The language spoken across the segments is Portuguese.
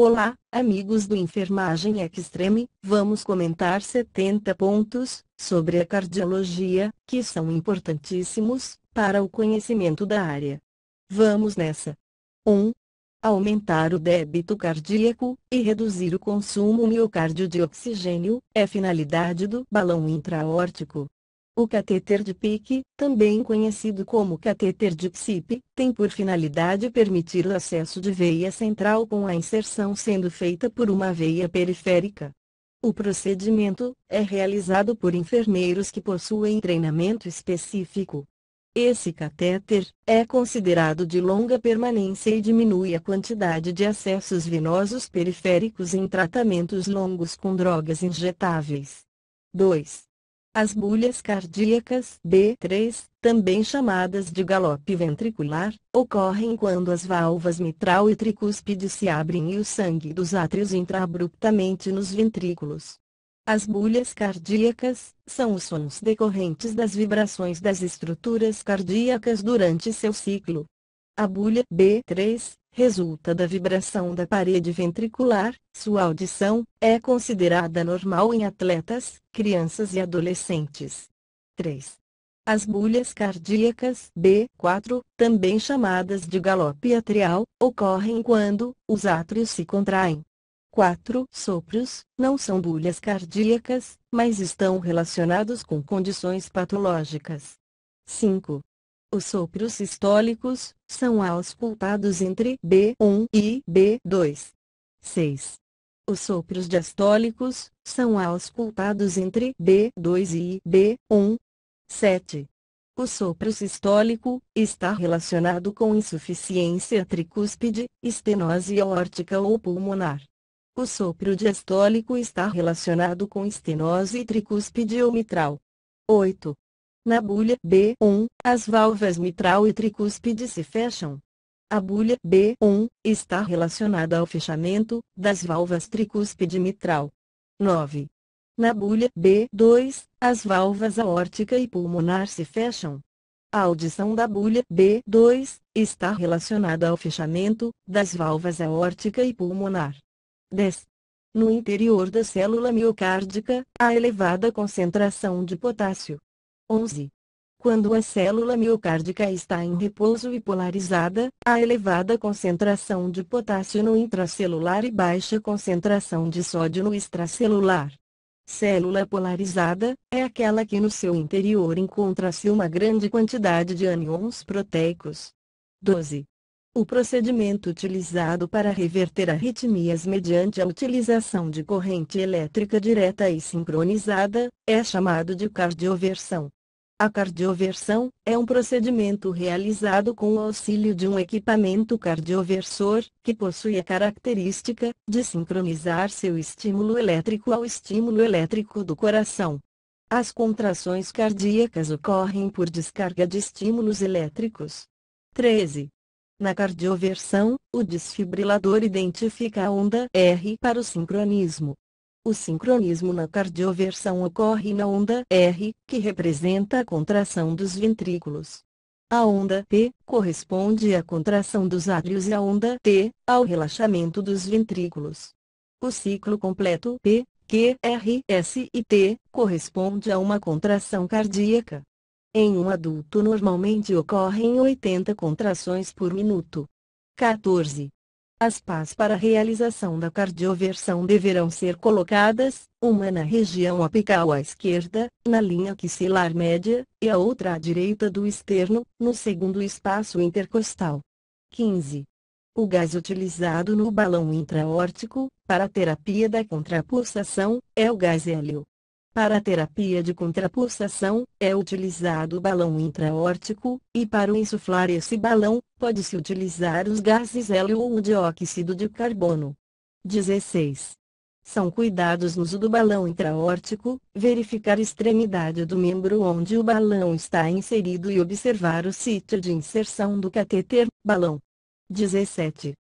Olá, amigos do Enfermagem Extreme, vamos comentar 70 pontos sobre a cardiologia, que são importantíssimos para o conhecimento da área. Vamos nessa! 1. Aumentar o débito cardíaco e reduzir o consumo miocárdio de oxigênio é finalidade do balão intra-aórtico. O catéter de Peake, também conhecido como catéter de PSIP, tem por finalidade permitir o acesso de veia central com a inserção sendo feita por uma veia periférica. O procedimento é realizado por enfermeiros que possuem treinamento específico. Esse catéter é considerado de longa permanência e diminui a quantidade de acessos venosos periféricos em tratamentos longos com drogas injetáveis. 2. As bolhas cardíacas B3, também chamadas de galope ventricular, ocorrem quando as válvulas mitral e tricúspide se abrem e o sangue dos átrios entra abruptamente nos ventrículos. As bolhas cardíacas são os sons decorrentes das vibrações das estruturas cardíacas durante seu ciclo. A bolha B3 resulta da vibração da parede ventricular. Sua audição é considerada normal em atletas, crianças e adolescentes. 3. As bolhas cardíacas B4, também chamadas de galope atrial, ocorrem quando os átrios se contraem. 4. Sopros não são bolhas cardíacas, mas estão relacionados com condições patológicas. 5. Os sopros sistólicos são auscultados entre B1 e B2. 6. Os sopros diastólicos são auscultados entre B2 e B1. 7. O sopro sistólico está relacionado com insuficiência tricúspide, estenose aórtica ou pulmonar. O sopro diastólico está relacionado com estenose tricúspide ou mitral. 8. Na bolha B1, as válvulas mitral e tricúspide se fecham. A bolha B1 está relacionada ao fechamento das válvulas tricúspide e mitral. 9. Na bolha B2, as válvulas aórtica e pulmonar se fecham. A audição da bolha B2 está relacionada ao fechamento das válvulas aórtica e pulmonar. 10. No interior da célula miocárdica, há elevada concentração de potássio. 11. Quando a célula miocárdica está em repouso e polarizada, há elevada concentração de potássio no intracelular e baixa concentração de sódio no extracelular. Célula polarizada é aquela que no seu interior encontra-se uma grande quantidade de ânions proteicos. 12. O procedimento utilizado para reverter arritmias mediante a utilização de corrente elétrica direta e sincronizada é chamado de cardioversão. A cardioversão é um procedimento realizado com o auxílio de um equipamento cardioversor, que possui a característica de sincronizar seu estímulo elétrico ao estímulo elétrico do coração. As contrações cardíacas ocorrem por descarga de estímulos elétricos. 13. Na cardioversão, o desfibrilador identifica a onda R para o sincronismo. O sincronismo na cardioversão ocorre na onda R, que representa a contração dos ventrículos. A onda P corresponde à contração dos átrios e a onda T, ao relaxamento dos ventrículos. O ciclo completo P, Q, R, S e T corresponde a uma contração cardíaca. Em um adulto normalmente ocorrem 80 contrações por minuto. 14. As pás para a realização da cardioversão deverão ser colocadas, uma na região apical à esquerda, na linha axilar média, e a outra à direita do externo, no segundo espaço intercostal. 15. O gás utilizado no balão intra-aórtico, para a terapia da contrapulsação, é o gás hélio. Para a terapia de contrapulsação, é utilizado o balão intra-aórtico, e para insuflar esse balão, pode-se utilizar os gases hélio ou o dióxido de carbono. 16. São cuidados no uso do balão intra-aórtico, verificar a extremidade do membro onde o balão está inserido e observar o sítio de inserção do catéter, balão. 17.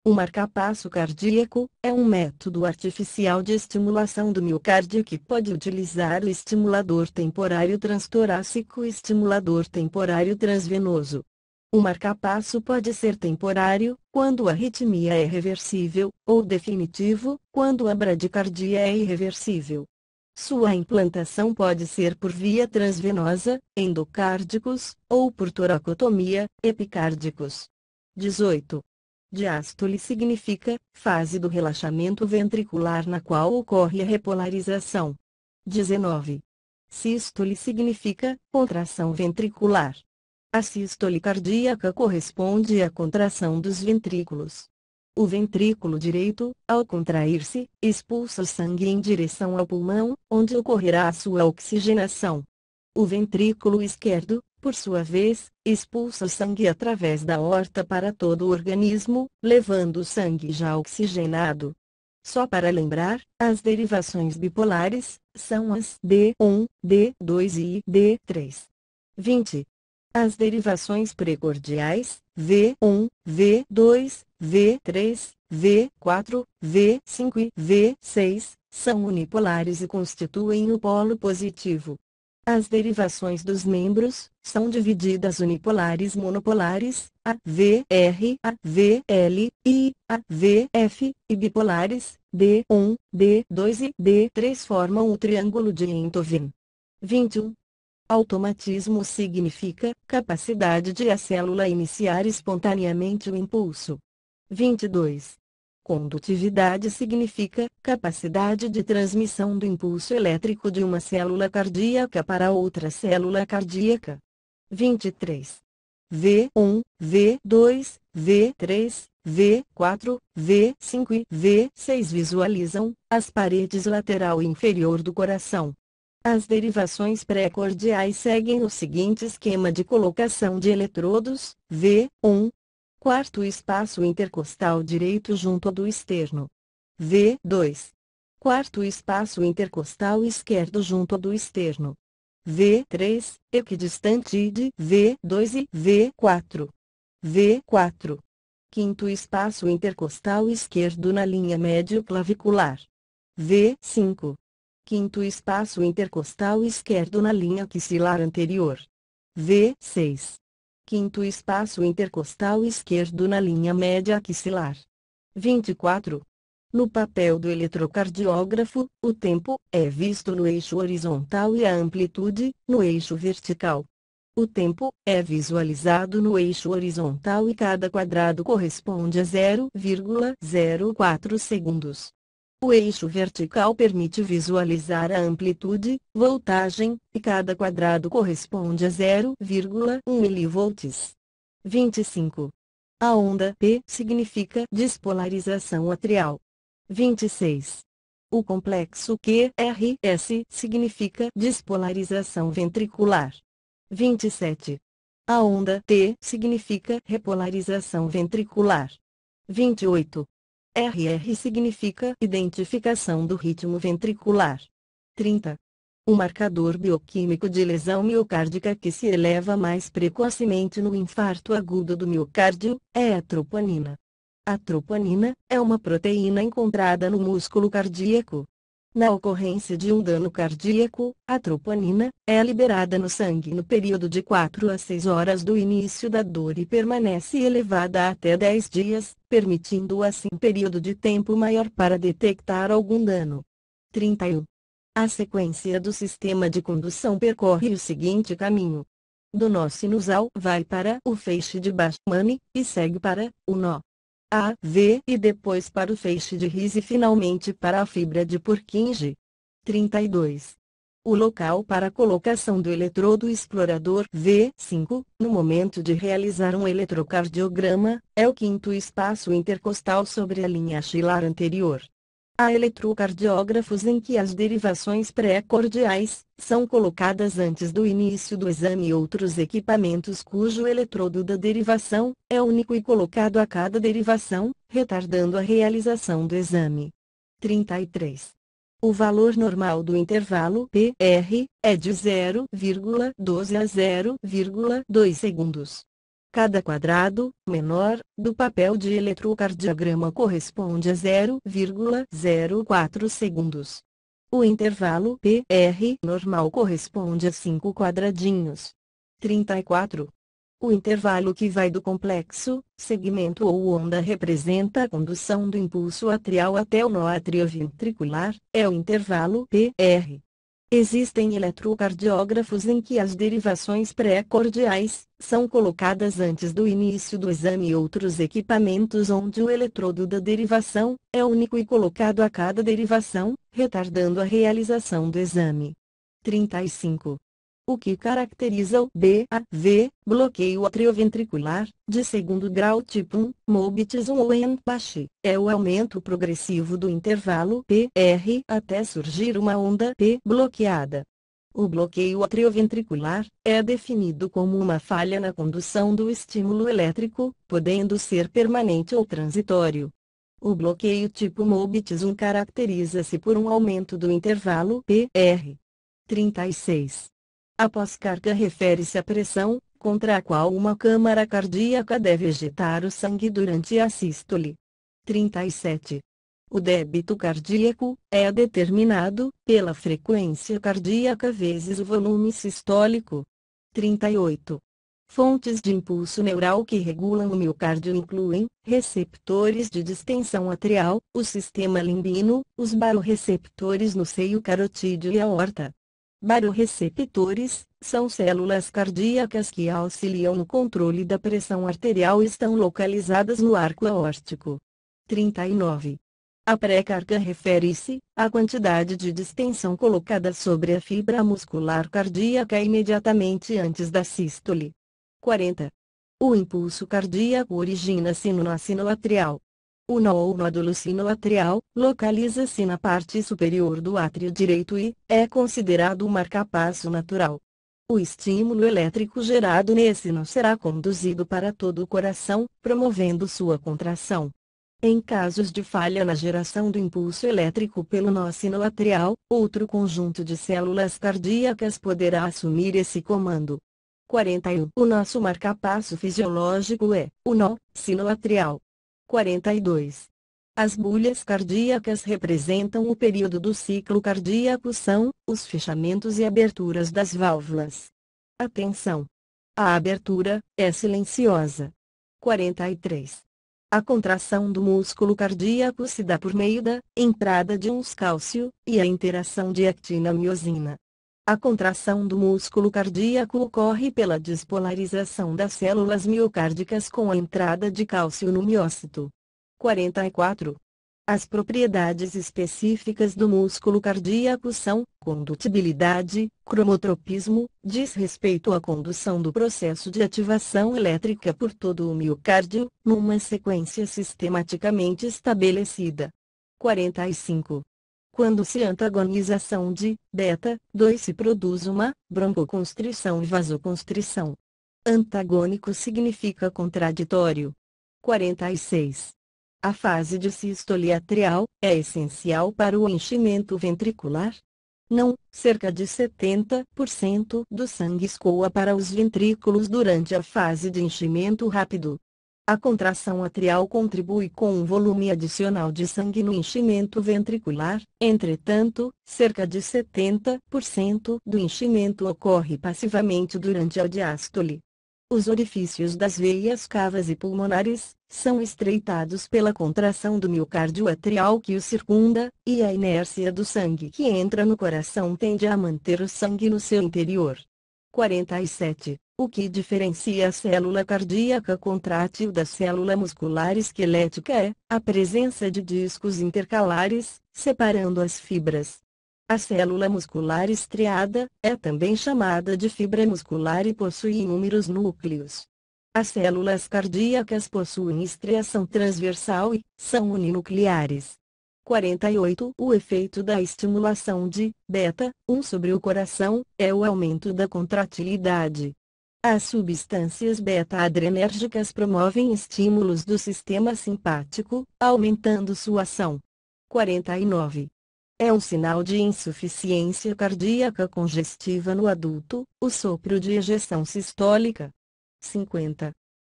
O marcapasso cardíaco é um método artificial de estimulação do miocárdio que pode utilizar o estimulador temporário transtorácico e estimulador temporário transvenoso. O marcapasso pode ser temporário, quando a arritmia é reversível, ou definitivo, quando a bradicardia é irreversível. Sua implantação pode ser por via transvenosa, endocárdicos, ou por toracotomia, epicárdicos. 18. Diástole significa fase do relaxamento ventricular na qual ocorre a repolarização. 19. Sístole significa contração ventricular. A sístole cardíaca corresponde à contração dos ventrículos. O ventrículo direito, ao contrair-se, expulsa o sangue em direção ao pulmão, onde ocorrerá a sua oxigenação. O ventrículo esquerdo, por sua vez, expulsa o sangue através da aorta para todo o organismo, levando o sangue já oxigenado. Só para lembrar, as derivações bipolares são as D1, D2 e D3. 20. As derivações precordiais, V1, V2, V3, V4, V5 e V6, são unipolares e constituem o polo positivo. As derivações dos membros são divididas unipolares monopolares, A, V, R, A, V, L, I, A, V, F, e bipolares, D1, D2 e D3 formam o triângulo de Enthoven. 21. Automatismo significa capacidade de a célula iniciar espontaneamente o impulso. 22. Condutividade significa capacidade de transmissão do impulso elétrico de uma célula cardíaca para outra célula cardíaca. 23. V1, V2, V3, V4, V5 e V6 visualizam as paredes lateral e inferior do coração. As derivações pré-cordiais seguem o seguinte esquema de colocação de eletrodos: V1, quarto espaço intercostal direito junto ao do externo. V2, quarto espaço intercostal esquerdo junto ao do externo. V3, equidistante de V2 e V4. V4, quinto espaço intercostal esquerdo na linha médio-clavicular. V5, quinto espaço intercostal esquerdo na linha axilar anterior. V6, quinto espaço intercostal esquerdo na linha média axilar. 24. No papel do eletrocardiógrafo, o tempo é visto no eixo horizontal e a amplitude no eixo vertical. O tempo é visualizado no eixo horizontal e cada quadrado corresponde a 0,04 segundos. O eixo vertical permite visualizar a amplitude, voltagem, e cada quadrado corresponde a 0,1 mV. 25. A onda P significa despolarização atrial. 26. O complexo QRS significa despolarização ventricular. 27. A onda T significa repolarização ventricular. 28. RR significa identificação do ritmo ventricular. 30. O marcador bioquímico de lesão miocárdica que se eleva mais precocemente no infarto agudo do miocárdio é a troponina. A troponina é uma proteína encontrada no músculo cardíaco. Na ocorrência de um dano cardíaco, a troponina é liberada no sangue no período de 4 a 6 horas do início da dor e permanece elevada até 10 dias, permitindo assim período de tempo maior para detectar algum dano. 31. A sequência do sistema de condução percorre o seguinte caminho. Do nó sinusal vai para o feixe de Bachmann, e segue para o nó A, V e depois para o feixe de His e finalmente para a fibra de Purkinje. 32. O local para a colocação do eletrodo explorador V5, no momento de realizar um eletrocardiograma, é o quinto espaço intercostal sobre a linha axilar anterior. Há eletrocardiógrafos em que as derivações pré-cordiais são colocadas antes do início do exame e outros equipamentos cujo eletrodo da derivação é único e colocado a cada derivação, retardando a realização do exame. 33. O valor normal do intervalo PR é de 0,12 a 0,2 segundos. Cada quadrado menor do papel de eletrocardiograma corresponde a 0,04 segundos. O intervalo PR normal corresponde a 5 quadradinhos. 34. O intervalo que vai do complexo, segmento ou onda representa a condução do impulso atrial até o nó atrioventricular, é o intervalo PR. Existem eletrocardiógrafos em que as derivações pré-cordiais são colocadas antes do início do exame e outros equipamentos onde o eletrodo da derivação é único e colocado a cada derivação, retardando a realização do exame. 35. O que caracteriza o BAV, bloqueio atrioventricular, de segundo grau tipo 1, Mobitis 1 ou ENPACH, é o aumento progressivo do intervalo PR até surgir uma onda P bloqueada. O bloqueio atrioventricular é definido como uma falha na condução do estímulo elétrico, podendo ser permanente ou transitório. O bloqueio tipo Mobitis 1 caracteriza-se por um aumento do intervalo PR. 36. A pós-carga refere-se à pressão, contra a qual uma câmara cardíaca deve ejetar o sangue durante a sístole. 37. O débito cardíaco é determinado pela frequência cardíaca vezes o volume sistólico. 38. Fontes de impulso neural que regulam o miocárdio incluem receptores de distensão atrial, o sistema limbino, os barorreceptores no seio carotídeo e aorta. Barorreceptores são células cardíacas que auxiliam no controle da pressão arterial e estão localizadas no arco aórtico. 39. A pré-carga refere-se à quantidade de distensão colocada sobre a fibra muscular cardíaca imediatamente antes da sístole. 40. O impulso cardíaco origina-se no nó sinoatrial. O nó ou nódulo sinoatrial localiza-se na parte superior do átrio direito e é considerado um marcapasso natural. O estímulo elétrico gerado nesse nó será conduzido para todo o coração, promovendo sua contração. Em casos de falha na geração do impulso elétrico pelo nó sinoatrial, outro conjunto de células cardíacas poderá assumir esse comando. 41. O nosso marcapasso fisiológico é o nó sinoatrial. 42. As bolhas cardíacas representam o período do ciclo cardíaco, são os fechamentos e aberturas das válvulas. Atenção! A abertura é silenciosa. 43. A contração do músculo cardíaco se dá por meio da entrada de uns cálcio e a interação de actina-miosina. A contração do músculo cardíaco ocorre pela despolarização das células miocárdicas com a entrada de cálcio no miócito. 44. As propriedades específicas do músculo cardíaco são condutibilidade, cromotropismo, diz respeito à condução do processo de ativação elétrica por todo o miocárdio, numa sequência sistematicamente estabelecida. 45. Quando se antagonização de beta-2 se produz uma broncoconstrição e vasoconstrição. Antagônico significa contraditório. 46. A fase de sístole atrial é essencial para o enchimento ventricular? Não, cerca de 70% do sangue escoa para os ventrículos durante a fase de enchimento rápido. A contração atrial contribui com um volume adicional de sangue no enchimento ventricular, entretanto, cerca de 70% do enchimento ocorre passivamente durante a diástole. Os orifícios das veias cavas e pulmonares são estreitados pela contração do miocárdio atrial que o circunda, e a inércia do sangue que entra no coração tende a manter o sangue no seu interior. 47. O que diferencia a célula cardíaca contrátil da célula muscular esquelética é a presença de discos intercalares, separando as fibras. A célula muscular estriada é também chamada de fibra muscular e possui inúmeros núcleos. As células cardíacas possuem estriação transversal e são uninucleares. 48. O efeito da estimulação de beta-1 sobre o coração é o aumento da contratilidade. As substâncias beta-adrenérgicas promovem estímulos do sistema simpático, aumentando sua ação. 49. É um sinal de insuficiência cardíaca congestiva no adulto, o sopro de ejeção sistólica. 50.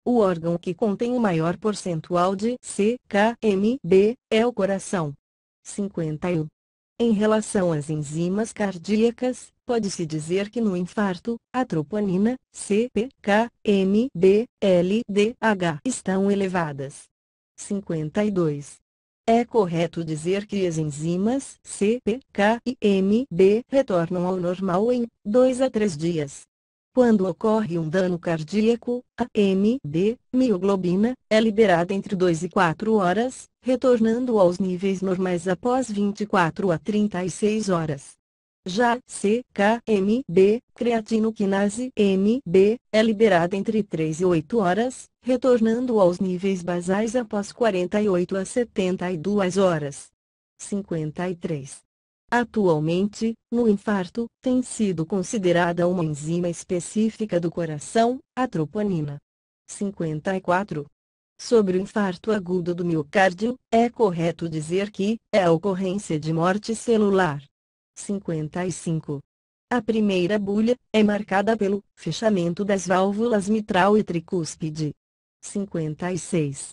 O órgão que contém o maior percentual de CKMB é o coração. 51. Em relação às enzimas cardíacas, pode-se dizer que no infarto, a troponina, CPK-MB, LDH estão elevadas. 52. É correto dizer que as enzimas CPK e MB retornam ao normal em 2 a 3 dias. Quando ocorre um dano cardíaco, a MB, mioglobina, é liberada entre 2 e 4 horas, retornando aos níveis normais após 24 a 36 horas. Já CKMB, creatinoquinase MB, é liberada entre 3 e 8 horas, retornando aos níveis basais após 48 a 72 horas. 53. Atualmente, no infarto, tem sido considerada uma enzima específica do coração, a troponina. 54. Sobre o infarto agudo do miocárdio, é correto dizer que é a ocorrência de morte celular. 55. A primeira bulha é marcada pelo fechamento das válvulas mitral e tricúspide. 56.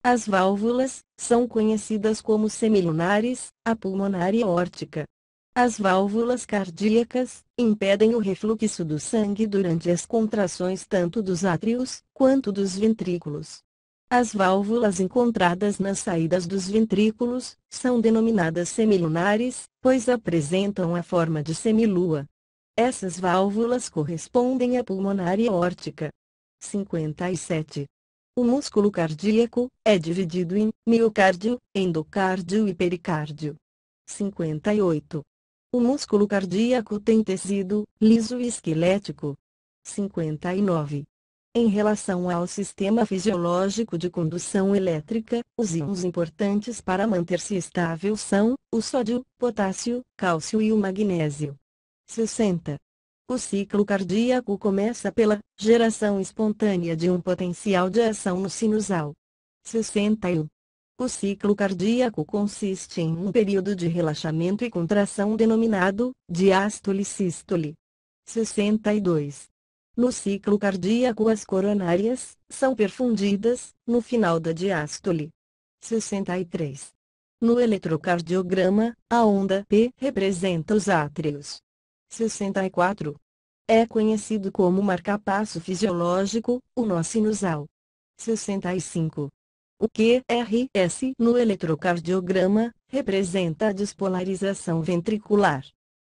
As válvulas são conhecidas como semilunares, a pulmonar e a aórtica. As válvulas cardíacas impedem o refluxo do sangue durante as contrações tanto dos átrios quanto dos ventrículos. As válvulas encontradas nas saídas dos ventrículos são denominadas semilunares, pois apresentam a forma de semilua. Essas válvulas correspondem à pulmonar e aórtica. 57. O músculo cardíaco é dividido em miocárdio, endocárdio e pericárdio. 58. O músculo cardíaco tem tecido liso e esquelético. 59. Em relação ao sistema fisiológico de condução elétrica, os íons importantes para manter-se estável são o sódio, potássio, cálcio e o magnésio. 60. O ciclo cardíaco começa pela geração espontânea de um potencial de ação no sinusal. 61. O ciclo cardíaco consiste em um período de relaxamento e contração denominado diástole e sístole. 62. No ciclo cardíaco as coronárias são perfundidas no final da diástole. 63. No eletrocardiograma, a onda P representa os átrios. 64. É conhecido como marcapasso fisiológico, o nó sinusal. 65. O QRS no eletrocardiograma representa a despolarização ventricular.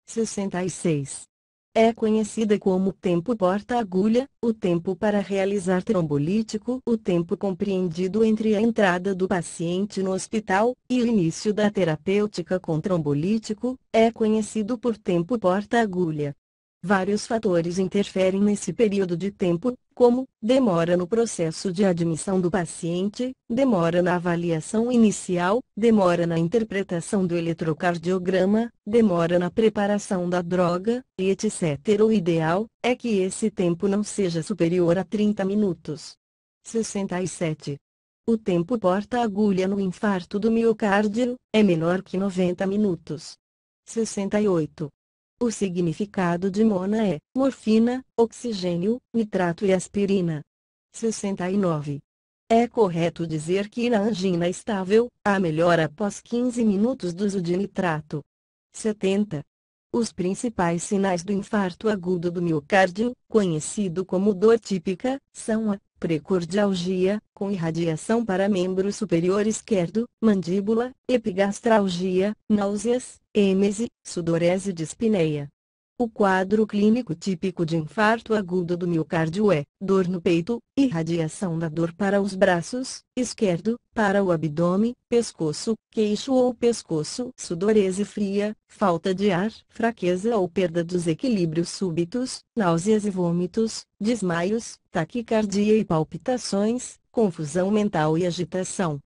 66. É conhecida como tempo porta-agulha, o tempo para realizar trombolítico, o tempo compreendido entre a entrada do paciente no hospital e o início da terapêutica com trombolítico, é conhecido por tempo porta-agulha. Vários fatores interferem nesse período de tempo, como demora no processo de admissão do paciente, demora na avaliação inicial, demora na interpretação do eletrocardiograma, demora na preparação da droga, e etc. O ideal é que esse tempo não seja superior a 30 minutos. 67. O tempo porta-agulha no infarto do miocárdio é menor que 90 minutos. 68. O significado de mona é morfina, oxigênio, nitrato e aspirina. 69. É correto dizer que na angina estável, há melhora após 15 minutos do uso de nitrato. 70. Os principais sinais do infarto agudo do miocárdio, conhecido como dor típica, são a precordialgia, com irradiação para membro superior esquerdo, mandíbula, epigastralgia, náuseas, êmese, sudorese e dispneia. O quadro clínico típico de infarto agudo do miocárdio é dor no peito, irradiação da dor para os braços, esquerdo, para o abdômen, pescoço, queixo ou pescoço, sudorese fria, falta de ar, fraqueza ou perda dos equilíbrios súbitos, náuseas e vômitos, desmaios, taquicardia e palpitações, confusão mental e agitação.